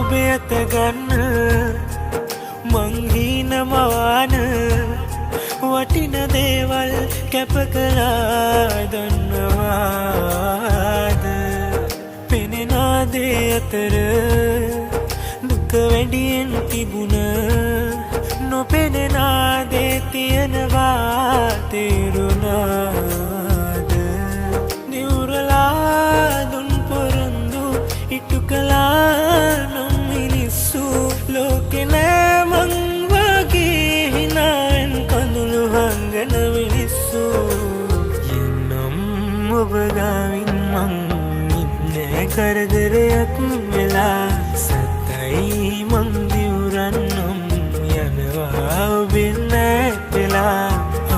ඔබේ අත ගන්න මං හීනමාන වටින දේවල් කැප කළා දන්නවාද පෙනෙන දේ අතර දුක වැඩියෙන් තිබුණ නොපෙනෙන දේ තියෙනවා තේරුණාද නිවුරලා දුන් පොරොන්දු ඉටු කළා නම් මිනිස්සු ලෝකෙ නෑ මං වගේ හිනාවෙන් කඳුළු හංගන මිනිස්සු එනම් ඔබ ගාවින් මං ඉන්නේ කරදරයක් වෙලා සතයි මං දිවුරන්නම් යනවා ඔබෙන් නැතලා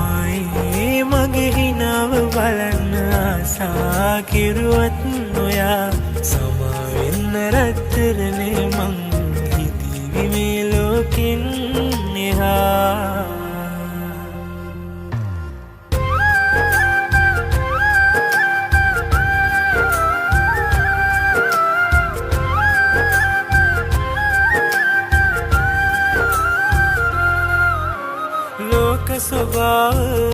ආයේ මගේ හිනාව බලන්න ආසා කිරුවත් නොයා සමාවෙන්න රත්තරනේ මං හිතීවි මේ ලෝකෙන් එහා ලෝක ස්වභාව